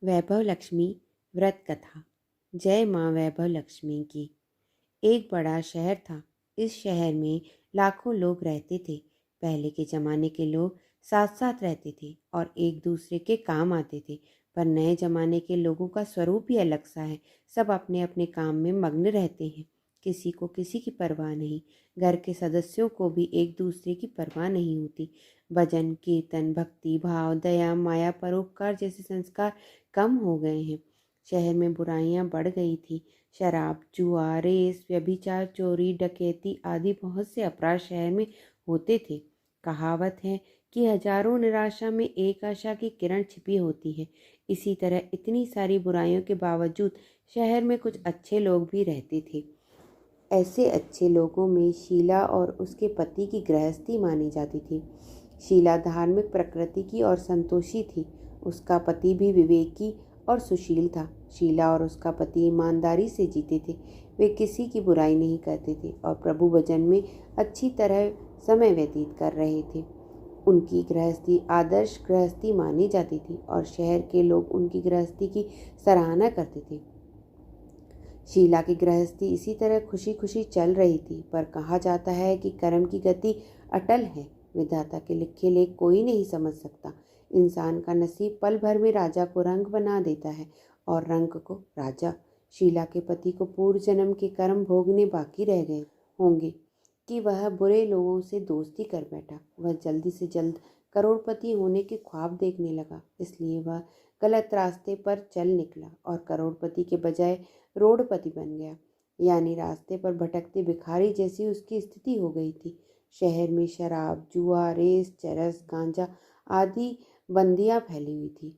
वैभव लक्ष्मी व्रत कथा। जय माँ वैभव लक्ष्मी की। एक बड़ा शहर था। इस शहर में लाखों लोग रहते थे। पहले के ज़माने के लोग साथ साथ रहते थे और एक दूसरे के काम आते थे। पर नए ज़माने के लोगों का स्वरूप ही अलग सा है। सब अपने अपने काम में मग्न रहते हैं। किसी को किसी की परवाह नहीं। घर के सदस्यों को भी एक दूसरे की परवाह नहीं होती। भजन कीर्तन भक्ति भाव दया माया परोपकार जैसे संस्कार कम हो गए हैं। शहर में बुराइयां बढ़ गई थी। शराब जुआ रेस व्यभिचार चोरी डकैती आदि बहुत से अपराध शहर में होते थे। कहावत है कि हजारों निराशा में एक आशा की किरण छिपी होती है। इसी तरह इतनी सारी बुराइयों के बावजूद शहर में कुछ अच्छे लोग भी रहते थे। ऐसे अच्छे लोगों में शीला और उसके पति की गृहस्थी मानी जाती थी। शीला धार्मिक प्रकृति की और संतोषी थी। उसका पति भी विवेकी और सुशील था। शीला और उसका पति ईमानदारी से जीते थे। वे किसी की बुराई नहीं करते थे और प्रभु भजन में अच्छी तरह समय व्यतीत कर रहे थे। उनकी गृहस्थी आदर्श गृहस्थी मानी जाती थी और शहर के लोग उनकी गृहस्थी की सराहना करते थे। शीला की गृहस्थी इसी तरह खुशी खुशी चल रही थी। पर कहा जाता है कि कर्म की गति अटल है। विधाता के लिखे लेख कोई नहीं समझ सकता। इंसान का नसीब पल भर में राजा को रंक बना देता है और रंक को राजा। शीला के पति को पूर्व जन्म के कर्म भोगने बाकी रह गए होंगे कि वह बुरे लोगों से दोस्ती कर बैठा। वह जल्दी से जल्द करोड़पति होने के ख्वाब देखने लगा। इसलिए वह गलत रास्ते पर चल निकला और करोड़पति के बजाय रोडपति बन गया। यानी रास्ते पर भटकते भिखारी जैसी उसकी स्थिति हो गई थी। शहर में शराब जुआ रेस चरस गांजा आदि बंदियां फैली हुई थी।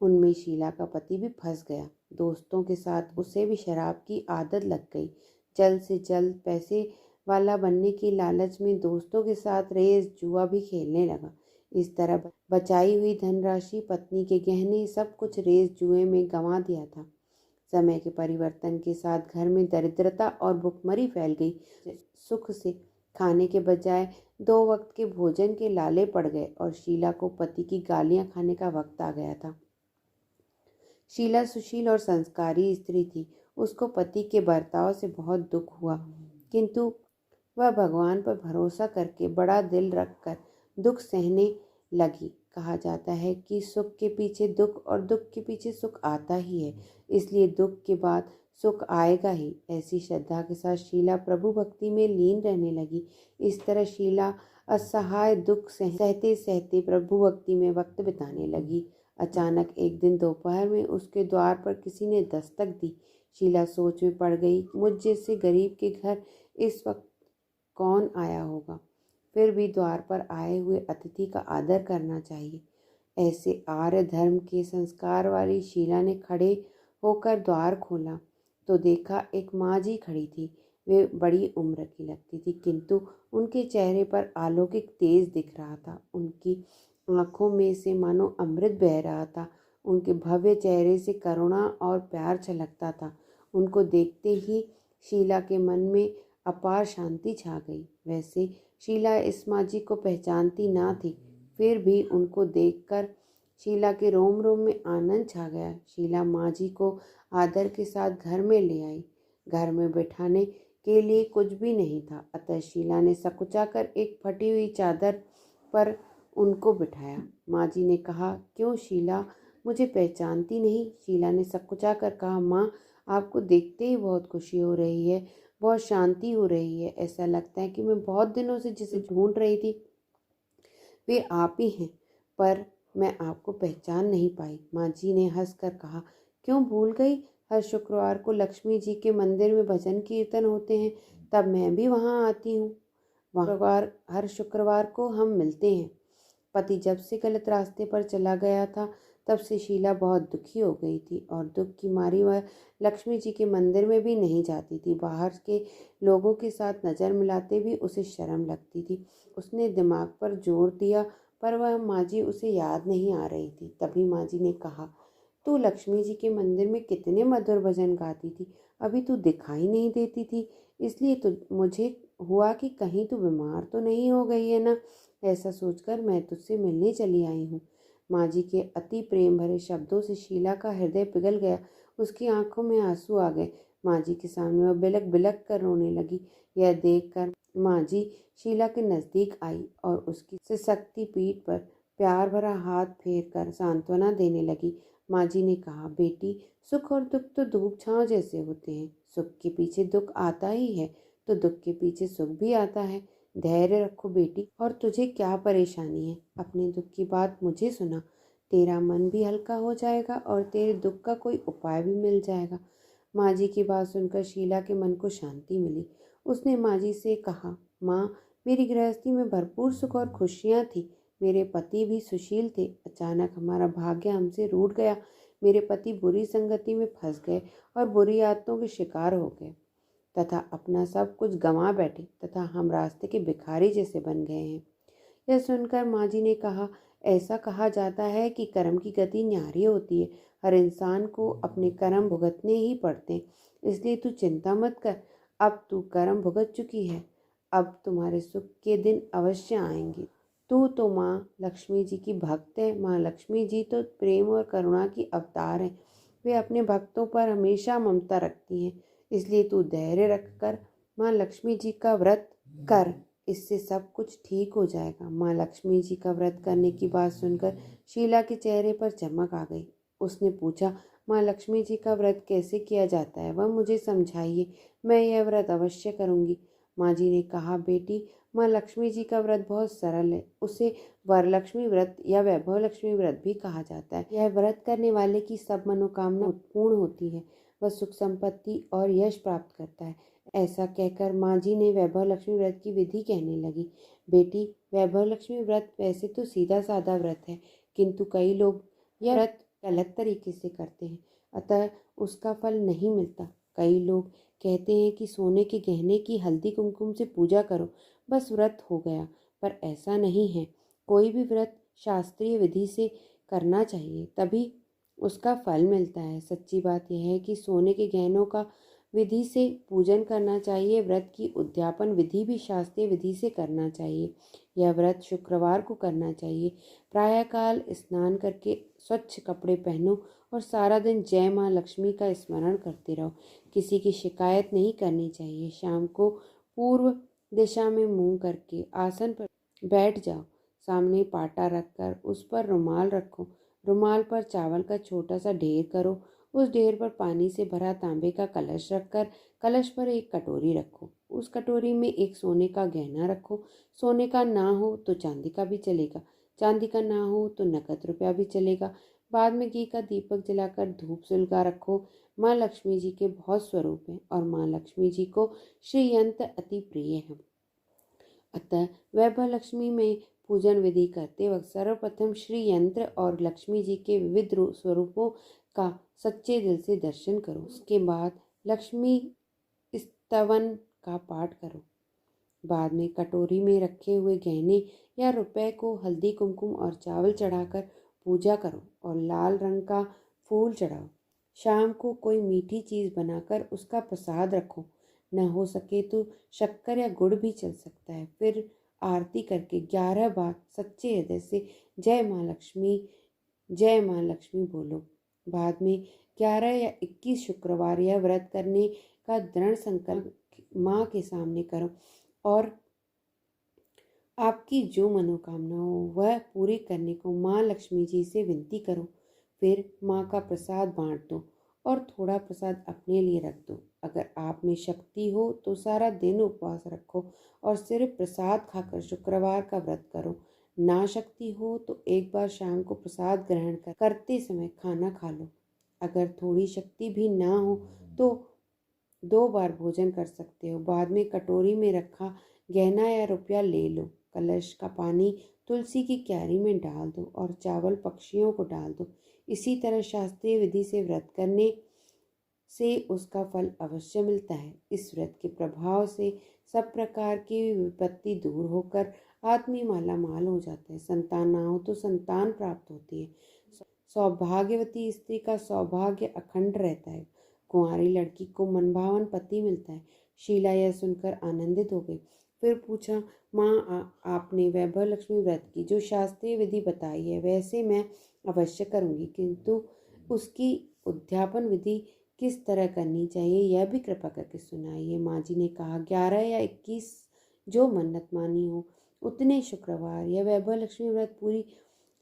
उनमें शीला का पति भी फंस गया। दोस्तों के साथ उसे भी शराब की आदत लग गई। जल्द से जल्द पैसे वाला बनने की लालच में दोस्तों के साथ रेस जुआ भी खेलने लगा। इस तरह बचाई हुई धनराशि पत्नी के गहने सब कुछ रेस जुए में गंवा दिया था। समय के परिवर्तन के साथ घर में दरिद्रता और भुखमरी फैल गई। सुख से खाने के बजाय 2 वक्त के भोजन के लाले पड़ गए और शीला को पति की गालियां खाने का वक्त आ गया था। शीला सुशील और संस्कारी स्त्री थी। उसको पति के बर्ताव से बहुत दुख हुआ, किंतु वह भगवान पर भरोसा करके बड़ा दिल रखकर दुख सहने लगी। कहा जाता है कि सुख के पीछे दुख और दुख के पीछे सुख आता ही है, इसलिए दुख के बाद सुख आएगा ही। ऐसी श्रद्धा के साथ शीला प्रभु भक्ति में लीन रहने लगी। इस तरह शीला असहाय दुख सहते सहते प्रभु भक्ति में वक्त बिताने लगी। अचानक एक दिन दोपहर में उसके द्वार पर किसी ने दस्तक दी। शीला सोच में पड़ गई, मुझ जैसे गरीब के घर इस वक्त कौन आया होगा। फिर भी द्वार पर आए हुए अतिथि का आदर करना चाहिए। ऐसे आर्य धर्म के संस्कार वाली शीला ने खड़े होकर द्वार खोला तो देखा एक माँ जी खड़ी थी। वे बड़ी उम्र की लगती थी, किंतु उनके चेहरे पर अलौकिक तेज दिख रहा था। उनकी आंखों में से मानो अमृत बह रहा था। उनके भव्य चेहरे से करुणा और प्यार छलकता था। उनको देखते ही शीला के मन में अपार शांति छा गई। वैसे शीला इस माँ जी को पहचानती ना थी, फिर भी उनको देखकर शीला के रोम रोम में आनंद छा गया। शीला माँ जी को आदर के साथ घर में ले आई। घर में बैठाने के लिए कुछ भी नहीं था, अतः शीला ने सकुचाकर एक फटी हुई चादर पर उनको बिठाया। माँ जी ने कहा, क्यों शीला, मुझे पहचानती नहीं? शीला ने सकुचाकर कहा, माँ, आपको देखते ही बहुत खुशी हो रही है, बहुत शांति हो रही है। ऐसा लगता है कि मैं बहुत दिनों से जिसे ढूंढ रही थी वे आप ही हैं, पर मैं आपको पहचान नहीं पाई। माँ जी ने हंसकर कहा, क्यों भूल गई? हर शुक्रवार को लक्ष्मी जी के मंदिर में भजन कीर्तन होते हैं, तब मैं भी वहाँ आती हूँ। हर शुक्रवार को हम मिलते हैं। पति जब से गलत रास्ते पर चला गया था, तब से शीला बहुत दुखी हो गई थी और दुख की मारी वह लक्ष्मी जी के मंदिर में भी नहीं जाती थी। बाहर के लोगों के साथ नज़र मिलाते भी उसे शर्म लगती थी। उसने दिमाग पर जोर दिया, पर वह माँ जी उसे याद नहीं आ रही थी। तभी माँ जी ने कहा, तू लक्ष्मी जी के मंदिर में कितने मधुर भजन गाती थी, अभी तू दिखाई नहीं देती थी। इसलिए तो मुझे हुआ कि कहीं तू बीमार तो नहीं हो गई है ना। ऐसा सोचकर मैं तुझसे मिलने चली आई हूँ। माँ जी के अति प्रेम भरे शब्दों से शीला का हृदय पिघल गया। उसकी आंखों में आंसू आ गए। माँ जी के सामने वह बिलक बिलक कर रोने लगी। यह देखकर माँ जी शीला के नजदीक आई और उसकी सिसकती पीठ पर प्यार भरा हाथ फेर कर सांत्वना देने लगी। माँ जी ने कहा, बेटी, सुख और दुख तो धूप छांव जैसे होते हैं। सुख के पीछे दुख आता ही है तो दुख के पीछे सुख भी आता है। धैर्य रखो बेटी। और तुझे क्या परेशानी है? अपने दुख की बात मुझे सुना। तेरा मन भी हल्का हो जाएगा और तेरे दुख का कोई उपाय भी मिल जाएगा। माँ जी की बात सुनकर शीला के मन को शांति मिली। उसने माँ जी से कहा, माँ, मेरी गृहस्थी में भरपूर सुख और खुशियाँ थी। मेरे पति भी सुशील थे। अचानक हमारा भाग्य हमसे रूठ गया। मेरे पति बुरी संगति में फंस गए और बुरी आदतों के शिकार हो गए तथा अपना सब कुछ गंवा बैठे तथा हम रास्ते के भिखारी जैसे बन गए हैं। यह सुनकर माँ जी ने कहा, ऐसा कहा जाता है कि कर्म की गति न्यारी होती है। हर इंसान को अपने कर्म भुगतने ही पड़ते हैं। इसलिए तू चिंता मत कर। अब तू कर्म भुगत चुकी है। अब तुम्हारे सुख के दिन अवश्य आएंगे। तू तो माँ लक्ष्मी जी की भक्त है। माँ लक्ष्मी जी तो प्रेम और करुणा की अवतार है। वे अपने भक्तों पर हमेशा ममता रखती हैं। इसलिए तू धैर्य रखकर माँ लक्ष्मी जी का व्रत कर। इससे सब कुछ ठीक हो जाएगा। माँ लक्ष्मी जी का व्रत करने की बात सुनकर शीला के चेहरे पर चमक आ गई। उसने पूछा, माँ लक्ष्मी जी का व्रत कैसे किया जाता है? वह मुझे समझाइए। मैं यह व्रत अवश्य करूँगी। माँ जी ने कहा, बेटी, माँ लक्ष्मी जी का व्रत बहुत सरल है। उसे वरलक्ष्मी व्रत या वैभव लक्ष्मी व्रत भी कहा जाता है। यह व्रत करने वाले की सब मनोकामना पूर्ण होती है। वह सुख संपत्ति और यश प्राप्त करता है। ऐसा कहकर माँ जी ने वैभव लक्ष्मी व्रत की विधि कहने लगी। बेटी, वैभव लक्ष्मी व्रत वैसे तो सीधा साधा व्रत है, किंतु कई लोग यह व्रत गलत तरीके से करते हैं, अतः उसका फल नहीं मिलता। कई लोग कहते हैं कि सोने के गहने की हल्दी कुमकुम से पूजा करो, बस व्रत हो गया, पर ऐसा नहीं है। कोई भी व्रत शास्त्रीय विधि से करना चाहिए, तभी उसका फल मिलता है। सच्ची बात यह है कि सोने के गहनों का विधि से पूजन करना चाहिए। व्रत की उद्यापन विधि भी शास्त्रीय विधि से करना चाहिए। यह व्रत शुक्रवार को करना चाहिए। प्रातःकाल स्नान करके स्वच्छ कपड़े पहनो और सारा दिन जय माँ लक्ष्मी का स्मरण करते रहो। किसी की शिकायत नहीं करनी चाहिए। शाम को पूर्व दिशा में मुंह करके आसन पर बैठ जाओ। सामने पाटा रखकर उस पर रुमाल रखो। रुमाल पर चावल का छोटा सा ढेर करो। उस ढेर पर पानी से भरा तांबे का कलश रखकर कलश पर एक कटोरी रखो। उस कटोरी में एक सोने का गहना रखो। सोने का ना हो तो चांदी का भी चलेगा। चांदी का ना हो तो नकद रुपया भी चलेगा। बाद में घी का दीपक जलाकर धूप सुलगा रखो। माँ लक्ष्मी जी के बहुत स्वरूप हैं और माँ लक्ष्मी जी को श्री यंत्र अति प्रिय है। अतः वैभव लक्ष्मी में पूजन विधि करते वक्त सर्वप्रथम श्री यंत्र और लक्ष्मी जी के विविध स्वरूपों का सच्चे दिल से दर्शन करो। उसके बाद लक्ष्मी स्तवन का पाठ करो। बाद में कटोरी में रखे हुए गहने या रुपए को हल्दी कुमकुम और चावल चढ़ाकर पूजा करो और लाल रंग का फूल चढ़ाओ। शाम को कोई मीठी चीज़ बनाकर उसका प्रसाद रखो। न हो सके तो शक्कर या गुड़ भी चल सकता है। फिर आरती करके 11 बार सच्चे हृदय से जय माँ लक्ष्मी बोलो। बाद में 11 या 21 शुक्रवार यह व्रत करने का दृढ़ संकल्प माँ के सामने करो और आपकी जो मनोकामना हो वह पूरी करने को माँ लक्ष्मी जी से विनती करो। फिर माँ का प्रसाद बांट दो और थोड़ा प्रसाद अपने लिए रख दो। अगर आप में शक्ति हो तो सारा दिन उपवास रखो और सिर्फ प्रसाद खाकर शुक्रवार का व्रत करो। ना शक्ति हो तो एक बार शाम को प्रसाद ग्रहण करते समय खाना खा लो। अगर थोड़ी शक्ति भी ना हो तो 2 बार भोजन कर सकते हो। बाद में कटोरी में रखा गहना या रुपया ले लो। कलश का पानी तुलसी की क्यारी में डाल दो और चावल पक्षियों को डाल दो। इसी तरह शास्त्रीय विधि से व्रत करने से उसका फल अवश्य मिलता है। इस व्रत के प्रभाव से सब प्रकार की विपत्ति दूर होकर आदमी माला माल हो जाता है। संतान ना हो तो संतान प्राप्त होती है। सौभाग्यवती स्त्री का सौभाग्य अखंड रहता है। कुंवारी लड़की को मनभावन पति मिलता है। शीला यह सुनकर आनंदित हो गई। फिर पूछा, माँ आपने वैभव लक्ष्मी व्रत की जो शास्त्रीय विधि बताई है वैसे मैं अवश्य करूँगी, किंतु उसकी उद्यापन विधि किस तरह करनी चाहिए यह भी कृपा करके सुनाइए। माँ जी ने कहा, 11 या 21 जो मन्नत मानी हो उतने शुक्रवार यह वैभव लक्ष्मी व्रत पूरी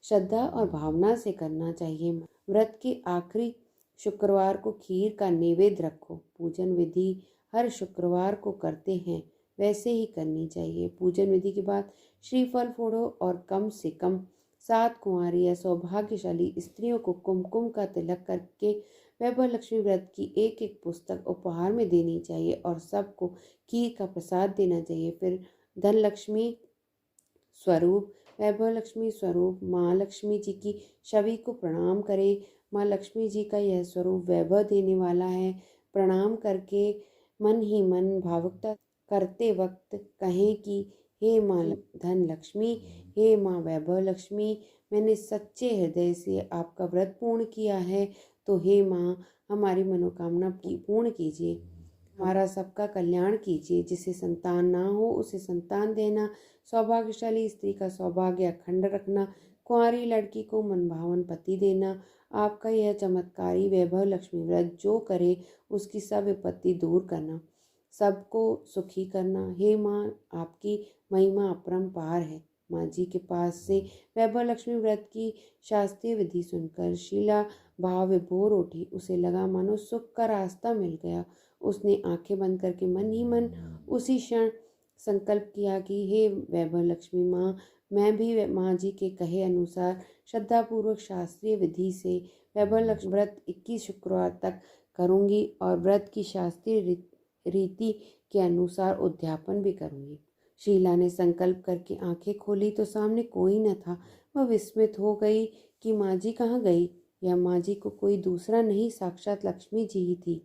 श्रद्धा और भावना से करना चाहिए। व्रत के आखिरी शुक्रवार को खीर का नैवेद्य रखो। पूजन विधि हर शुक्रवार को करते हैं वैसे ही करनी चाहिए। पूजन विधि के बाद श्रीफल फोड़ो और कम से कम 7 कुंवारी या सौभाग्यशाली स्त्रियों को कुमकुम का तिलक करके वैभव लक्ष्मी व्रत की एक एक पुस्तक उपहार में देनी चाहिए और सबको खीर का प्रसाद देना चाहिए। फिर धन लक्ष्मी स्वरूप वैभव लक्ष्मी स्वरूप माँ लक्ष्मी जी की छवि को प्रणाम करें। माँ लक्ष्मी जी का यह स्वरूप वैभव देने वाला है। प्रणाम करके मन ही मन भावुकता करते वक्त कहें कि हे माँ धन लक्ष्मी, हे माँ वैभव लक्ष्मी, मैंने सच्चे हृदय से आपका व्रत पूर्ण किया है, तो हे माँ हमारी मनोकामना पूर्ण कीजिए, हमारा सबका कल्याण कीजिए। जिसे संतान ना हो उसे संतान देना, सौभाग्यशाली स्त्री का सौभाग्य अखंड रखना, कुंवारी लड़की को मनभावन पति देना। आपका यह चमत्कारी वैभव लक्ष्मी व्रत जो करे उसकी सब विपत्ति दूर करना, सबको सुखी करना। हे माँ आपकी महिमा अपरंपार है। माँ जी के पास से वैभव लक्ष्मी व्रत की शास्त्रीय विधि सुनकर शीला भाव विभोर उठी। उसे लगा मानो सुख का रास्ता मिल गया। उसने आंखें बंद करके मन ही मन उसी क्षण संकल्प किया कि हे वैभव लक्ष्मी माँ, मैं भी माँ जी के कहे अनुसार श्रद्धापूर्वक शास्त्रीय विधि से वैभव लक्ष्मी व्रत 21 शुक्रवार तक करूँगी और व्रत की शास्त्रीय रीति के अनुसार उद्यापन भी करूँगी। शीला ने संकल्प करके आंखें खोली तो सामने कोई न था। वह विस्मित हो गई कि माँ जी कहाँ गई। यह माँ जी को कोई दूसरा नहीं, साक्षात लक्ष्मी जी ही थी।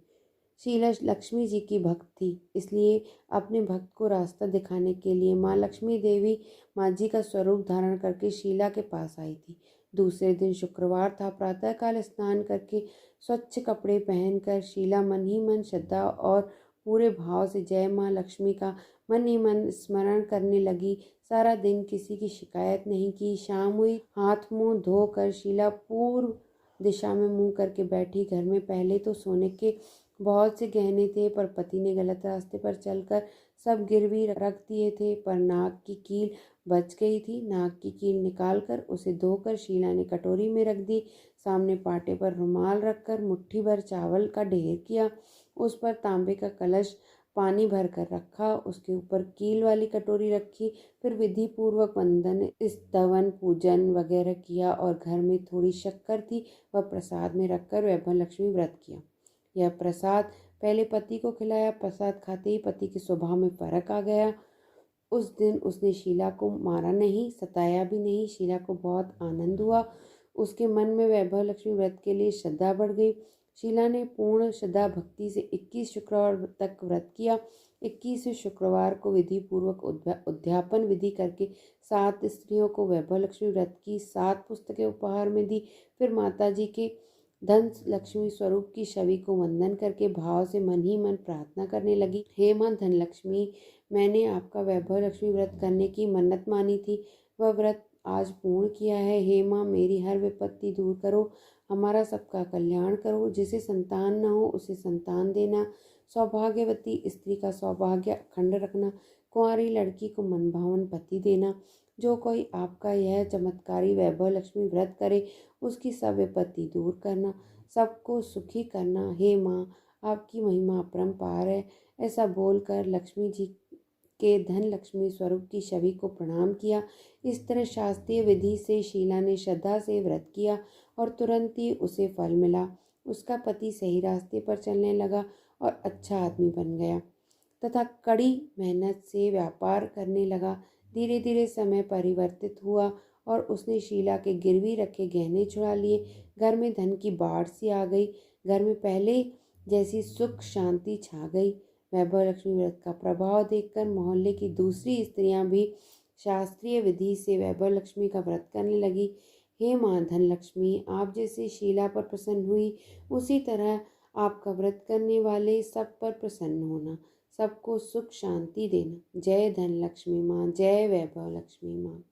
शीला लक्ष्मी जी की भक्त थी, इसलिए अपने भक्त को रास्ता दिखाने के लिए माँ लक्ष्मी देवी माँ जी का स्वरूप धारण करके शीला के पास आई थी। दूसरे दिन शुक्रवार था। प्रातःकाल स्नान करके स्वच्छ कपड़े पहनकर शीला मन ही मन श्रद्धा और पूरे भाव से जय माँ लक्ष्मी का मन ही मन स्मरण करने लगी। सारा दिन किसी की शिकायत नहीं की। शाम हुई, हाथ मुंह धोकर शीला पूर्व दिशा में मुंह करके बैठी। घर में पहले तो सोने के बहुत से गहने थे, पर पति ने गलत रास्ते पर चलकर सब गिरवी रख दिए थे। पर नाक की कील बच गई थी। नाक की कील निकालकर उसे धोकर शीला ने कटोरी में रख दी। सामने पाटे पर रुमाल रखकर मुट्ठी भर चावल का ढेर किया। उस पर तांबे का कलश पानी भर कर रखा। उसके ऊपर कील वाली कटोरी रखी। फिर विधि पूर्वक वंदन स्तवन पूजन वगैरह किया और घर में थोड़ी शक्कर थी वह प्रसाद में रखकर वैभव लक्ष्मी व्रत किया। यह प्रसाद पहले पति को खिलाया। प्रसाद खाते ही पति के स्वभाव में फर्क आ गया। उस दिन उसने शीला को मारा नहीं, सताया भी नहीं। शीला को बहुत आनंद हुआ। उसके मन में वैभव लक्ष्मी व्रत के लिए श्रद्धा बढ़ गई। शीला ने पूर्ण श्रद्धा भक्ति से 21 शुक्रवार तक व्रत किया। 21वें शुक्रवार को विधि पूर्वक उद्यापन विधि करके 7 स्त्रियों को वैभव लक्ष्मी व्रत की 7 पुस्तकें उपहार में दी। फिर माता जी के धन लक्ष्मी स्वरूप की छवि को वंदन करके भाव से मन ही मन प्रार्थना करने लगी, हे माँ धन लक्ष्मी, मैंने आपका वैभव लक्ष्मी व्रत करने की मन्नत मानी थी, वह व्रत आज पूर्ण किया है। हे माँ मेरी हर विपत्ति दूर करो, हमारा सबका कल्याण करो। जिसे संतान न हो उसे संतान देना, सौभाग्यवती स्त्री का सौभाग्य अखंड रखना, कुंवारी लड़की को मनभावन पति देना। जो कोई आपका यह चमत्कारी वैभव लक्ष्मी व्रत करे उसकी सब विपत्ति दूर करना, सबको सुखी करना। हे माँ आपकी महिमा अपरंपार है। ऐसा बोलकर लक्ष्मी जी के धन लक्ष्मी स्वरूप की छवि को प्रणाम किया। इस तरह शास्त्रीय विधि से शीला ने श्रद्धा से व्रत किया और तुरंत ही उसे फल मिला। उसका पति सही रास्ते पर चलने लगा और अच्छा आदमी बन गया तथा कड़ी मेहनत से व्यापार करने लगा। धीरे धीरे समय परिवर्तित हुआ और उसने शीला के गिरवी रखे गहने छुड़ा लिए। घर में धन की बाढ़ सी आ गई। घर में पहले जैसी सुख शांति छा गई। वैभव लक्ष्मी व्रत का प्रभाव देखकर मोहल्ले की दूसरी स्त्रियां भी शास्त्रीय विधि से वैभव लक्ष्मी का व्रत करने लगी। हे माँ धन लक्ष्मी, आप जैसे शीला पर प्रसन्न हुई उसी तरह आपका व्रत करने वाले सब पर प्रसन्न होना। सबको सुख शांति देना। जय धन लक्ष्मी माँ, जय वैभव लक्ष्मी माँ।